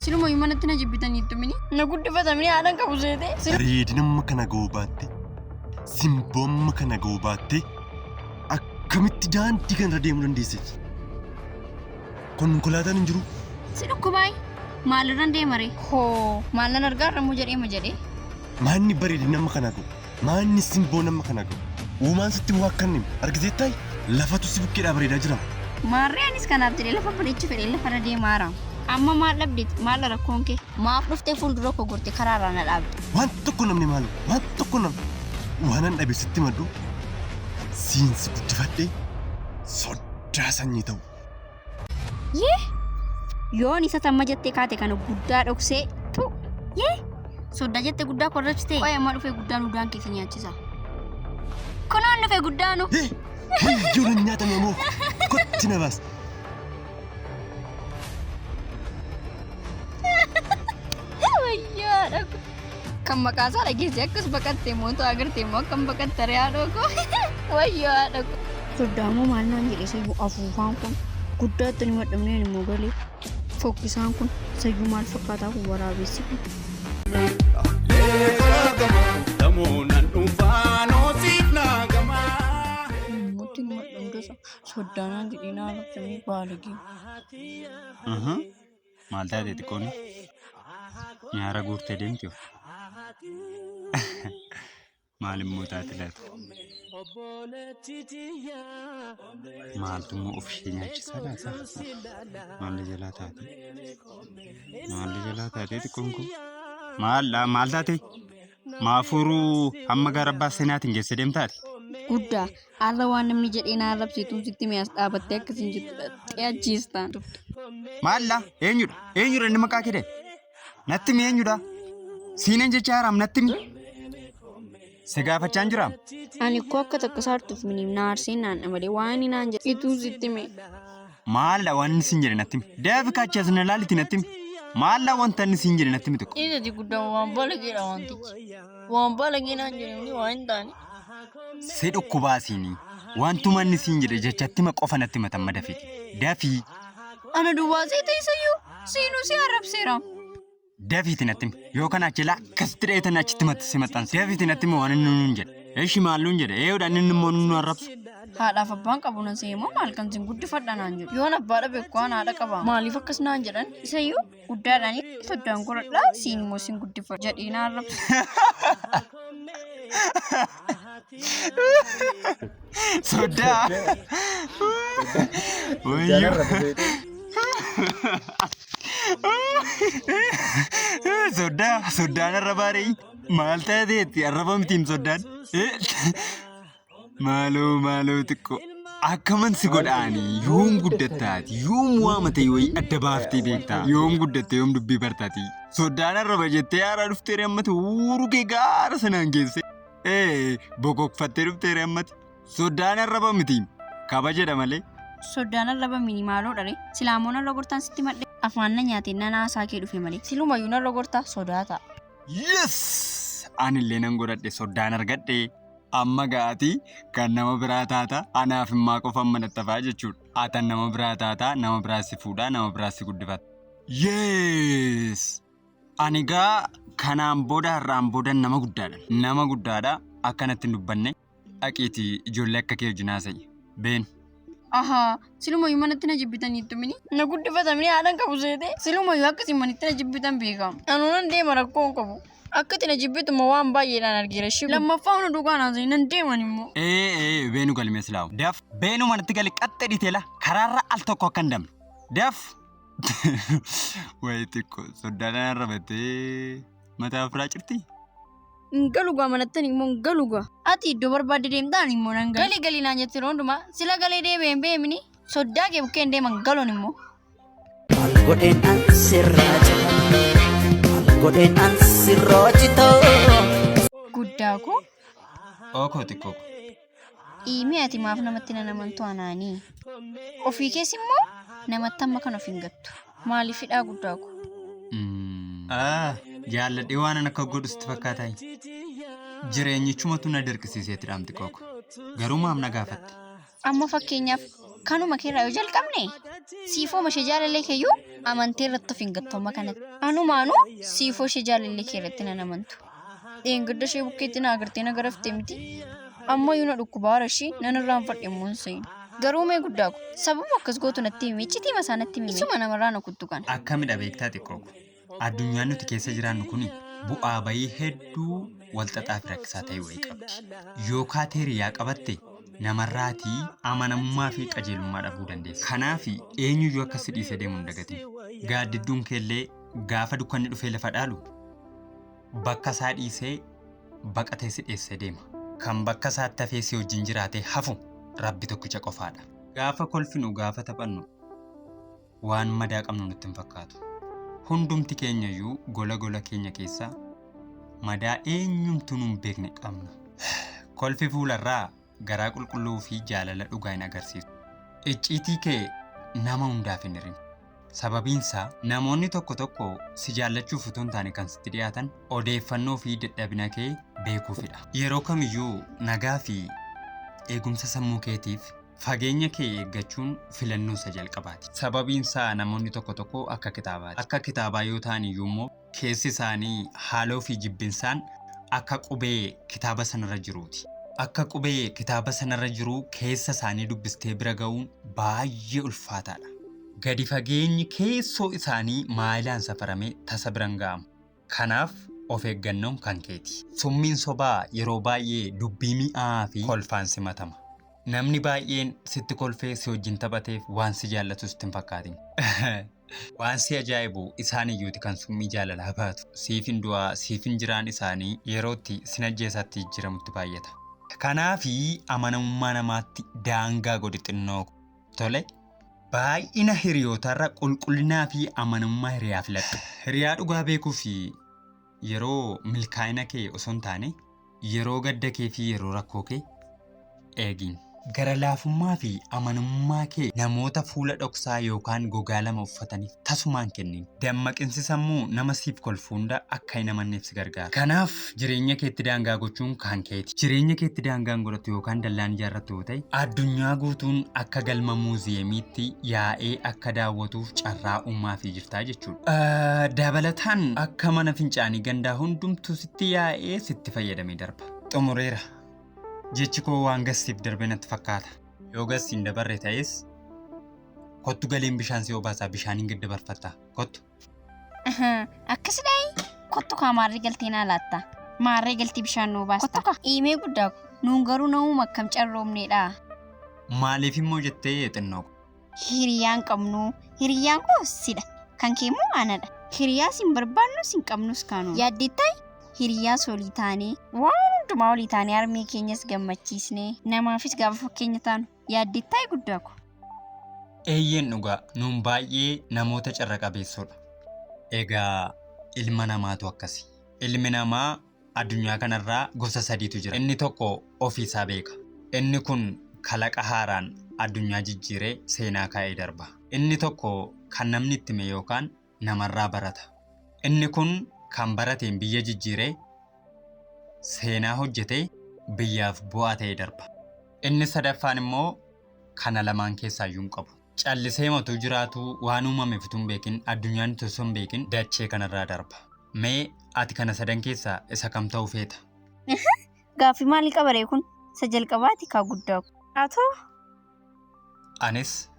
Siluma yumanatti na jibbitaniittu mini na guddifatamni haadhan qabu seete. Bareedinamma kana goobaatti simboomma kana goobaatti akkamitti daandii kanarra deemuu dandeesseeti? Konkolaataan hin jiru. Si dhukkubaay maalirran deemare? Hoo maallan argaarramuu jedhee ma jedhee? Maanni bareedinamma kana goo? Maanni simboo nama kana goo? Uumaan sitti waakkanni argiteettaay lafatu si bukkeedhaa bareedaa jira. Maarree anis kanaaf jedhee lafa bareechu fedhee lafarra deemaara. Amma maal dhabdeet maal rakkoon kee? Maaf dhuftee fuuldura koo gortee karaarraa na dhaabde? Waan tokko namni maalu waan tokko namni waanan dhabe sitti maddu siinsi guddifadhee soddaa sanyii ta'u. Yee yoon isa tamma jettee kaate kana guddaa dhoksee tu yee soddaa jettee guddaa korrabsitee qo'ee amma dhufee guddaan udaan keessa nyaachisa. Kunaan dhufee guddaanu. Ijoolleen nyaatame moo kotti na baas. Kan maqaasaa dhageesse akkas baqattee mootu agartee moo akkam baqatta re'aadhoo koo wayyaa haadha koo. Soddaamoo maal naan jedhe sayyuu afuufaan kun guddaatti ni madhamneen immoo galee fokkisaan kun sayyuu maal fakkaataa kun waraabessi kun. Mootiin madhamdasa soddaanaan jedhee naa laftamee baalagee. Maal taatee xiqqooni? Nyaara guurtee deemteef? Maal immoo taate laata? Maaltu immoo of ishee nyaachisaa laata? Maalli jalaa taate? Maalli jalaa taatee xiqqoon kun? Maal taate? Maafuruu hamma gara abbaa seenaatiin geesse deemtaati? Guddaa har'a waan namni jedhee naa arrabsituu sitti mi'aas dhaabattee akkasiin jirtu xiyyachiistaan turte. Maalla? Eenyudha? Eenyudha inni maqaa kee? Natti mi eenyudha? Siinen jecha haaraam natti mi? Si gaafachaan jiraam? Ani koo akka takka saartuuf miniim na arseen naan malee waan naan jedhe ituu sitti mi. Maalla waan inni siin jedhe natti mi? Daafi kaachas na laaliti natti mi? Maalla wanta inni siin jedhe natti mi tokko? Dhiisati guddaa waan balageedha wantichi. Waan balagee naan jedhanii waan hin taane. Si dhukkubaasiini. Wantuma inni siin jedhe jechatti ma qofa natti matan madafiti. Dafii. Ana duwwaasee teessayyuu siinuu si arrabseeraam. Dafiiti natti mi yookaan achilaa akkasitti dheetan achitti si maxxanse. Dafiiti natti mi waan inni nuun jedhe. Eeshi maalluun jedhe eeyoodhaan inni immoo nu arrabsu. Haadhaaf abbaan qabu nan seemoo maal kan sin guddifadha naan jedhu. Yoon abbaa dhabe waan haadha qaba. Maaliif akkas naan jedhan isayyuu guddaadhaanii soddaan godhadhaa siin immoo sin guddifadha jedhee na arrabsu. Sodaa. Wayyoo. Soddaan arra baaree maal taateetti arrabamtiin soddaan? Maaloo xiqqoo akkaman si godhaanii yoom guddattaati yoom waamate wayii adda baaftee beektaa yoom guddatte yoom dubbii bartaati soddaan arraba jettee haaraa dhuftee reemmate uuruu kee gaara sanaan geesse bokokfattee dhuftee reemmate soddaan arraba mitiin kabajedha malee. Soddaan arraba mini maaloo dhare silaamoon arra gortaan sitti madde afaan na nyaatee nana haasaa kee dhufe malee silumayyuu arra gortaa sodaata. Yes! Anillee nan godhadhe soddaan argadhe amma gaatii kan nama biraa taata anaaf immaa qofan manattafaa jechuudha. Atan nama biraa taata nama biraa si fuudhaa nama biraa si guddifata. Yes! Ani gaa kanaan booda har'aan booda nama guddaadha akkanatti hin dubbanne dhaqiitii ijoollee akka kee wajjin haasa'i. Been. Ahaa silumayyuu manatti na jibbitaniittu mini na guddifatamni haadhan qabu seete silumayyuu akkasii manitti na jibbitan beekamu. Anuunan deema rakkoon qabu. Akkati na jibbituma waan baay'eedhaan argeera shibu. Lammaffaa hunda dhugaan haasa'ii nan deeman immoo. Beenu galmee silaawu. Daf beenu manatti gali qaxxee dhiteela karaarra al tokko akka hin dabne. Daf. Wayi xiqqoo soddaan arrabatee mataa firaa cirti. Galugaa manattan immoo galugaa. Ati iddoo barbaadde deemtaan immoo nan gali naan jettee hundumaa sila galee deebi'een beemini soddaa kee bukkeen deeman galoon immoo. Godheen an sirraa Guddaa koo. Ookoo xiqqoo. Dhiimee ati maaf namatti nanamantu anaanii. Ofii keessa immoo namatti amma kan of hin gattu. Maaliifidhaa guddaa koo? Jaalladhee waan akka godhusti fakkaataa jireenyichumatu na dirqisiiseeti dhaamti qooko. Garuu maam na gaafatte. Amma fakkeenyaaf kanuma keerraa yoo jalqabne siifoo mashee jaalallee keeyyuu Amantii irratti of hin gattooma kanatti. Anumaanuu siifoo ishee jaalallee kee irratti nan amantu. Dheengadda ishee bukkeetti na agartee na garaftee miti. Amma yoo na dhukkubaara ishee nan irraanfadhe immoo hin garuu mee guddaa ko sababa akkas gootu natti himi iccitii masaa natti himi isuma namarraa na kuttu kana. Akkamidha beektaa xiqqoo ko addunyaan nuti keessa jiraannu kuni bu'aa bayii hedduu walxaxaa fi rakkisaa ta'e wayii qabdi. Yoo kaatee hiriyaa qabatte namarraatii amanamummaa fi qajeelummaa dhabuu dandeessa. Kanaaf eenyuyyuu akka si dhiisee deemu hin dagatin. Gaaddidduun keellee gaafa dukkanni dhufee lafa dhaalu bakka isaa dhiisee baqatee si dhiisee deema. Kan bakka isaatti hafee si wajjin jiraatee hafu Rabbi tokkicha qofaadha. Gaafa kolfinu gaafa taphannu waan madaa qabnu nutti hin fakkaatu. Hundumti keenyayyuu gola gola keenya keessaa madaa eenyumtuu nun beekne qabna. Kolfi fuularraa garaa qulqulluu fi jaalala dhugaa hin agarsiisu. Icciitii kee nama hundaaf hin hirin. Sababiinsaa namoonni tokko tokko si jaallachuuf utuu hin taane kan sitti dhiyaatan odeeffannoo fi dadhabina kee beekuufidha. Yeroo kamiyyuu nagaa fi eegumsa sammuu keetiif fageenya kee eeggachuun filannoo isa jalqabaati. Sababiinsaa namoonni tokko tokko akka kitaabaati. Akka kitaabaa yoo ta'an iyyuu immoo keessi isaanii haaloo fi jibbinsaan akka qubee kitaaba sanarra jiruuti. Akka qubee kitaaba sanarra jiruu keessa isaanii dubbistee bira ga'uun baay'ee ulfaataadha. Gadi fageenyi keessoo isaanii maayilaan safaramee tasa biran ga'amu. Kanaaf of eeggannoon kan keeti. Summiin sobaa yeroo baay'ee dubbii mi'aa fi kolfaan simatama. Namni baay'een sitti kolfee si wajjin taphateef waan si jaallatu sitti hin fakkaatin. Waan si ajaa'ibu isaan iyyuuti kan summii jaalalaa baatu. Siifin du'aa siifin jiraan isaanii yerootti sin ajjeesatti jijjiiramutti baay'ata. Kanaafi amanamummaa namaatti daangaa godhi xinnoo tole. Baay'ina hiriyootarra qulqullinaa fi amanamummaa hiriyaa filadhu. Hiriyaa dhugaa beekuu fi yeroo milkaa'ina kee osoo hin taane yeroo gadda kee fi yeroo rakkoo kee eegin. Gara laafummaa fi amanamummaa kee namoota fuula dhoksaa yookaan gogaa lama uffataniif tasumaan kennin. Dammaqinsi sammuu nama siif kolfu hunda akka hin amanneef si gargaara. Kanaaf jireenya keetti daangaa gochuun kan keeti. Jireenya keetti daangaan godhatu yookaan dallaan ijaarrattu yoo ta'e addunyaa guutuun akka galma muuziyeemiitti yaa'ee akka daawwatuuf carraa uumaa fi jirtaa jechuudha. Dabalataan akka mana fincaanii gandaa hundumtuu sitti yaa'ee sitti fayyadamee darba. Xumureera. Jechi koo waan gassiif darbe natti fakkaata. Yoo gassi hin dabarre ta'es kottu galiin bishaan si obaasaa bishaaniin gad dabarfatta. Kottu. Akkasidhaa kottu kaa maarree galtee naa laatta. Maarree galtii bishaan nu obaasta. Kottu kaa dhiimee guddaa nuun garuu namuma akkam carroomneedha. Maaliif immoo jettee xinnoo? Hiriyaan qabnu hiriyaan koo sidha. Kan kee immoo anadha. Hiriyaa sin barbaannu sin qabnus kaanu. Yaaddeettaa hiriyaa solii taanee waan hundumaa olii taanee harmee keenyas gammachiisnee namaafis gaafa fakkeenya taanu yaaddeettaa guddaa ko. Eeyyeen dhugaa nuun baay'ee namoota carra qabeessoodha. Egaa ilma namaatu akkasi. Ilmi namaa addunyaa kanarraa gosa sadiitu jira. Inni tokko ofiisaa beeka. Inni kun kalaqa haaraan addunyaa jijjiiree seenaa kaa'ee darba. Inni tokko kan namni itti hime yookaan namarraa barata. Inni kun kan barateen biyya jijjiiree seenaa hojjetee biyyaaf bu'aa ta'ee darba. Inni sadaffaan immoo kana lamaan keessaayyuu hin qabu. Callisee matuu jiraatu waan uumameef utuu hin beekin addunyaan osoo hin beekin dachee kanarraa darba. Mee ati kana sadan keessaa isa kam ta'uu feeta? Gaaffii maalii qabaree kun? Isa jalqabaati kaa guddaa. Atoo? Anis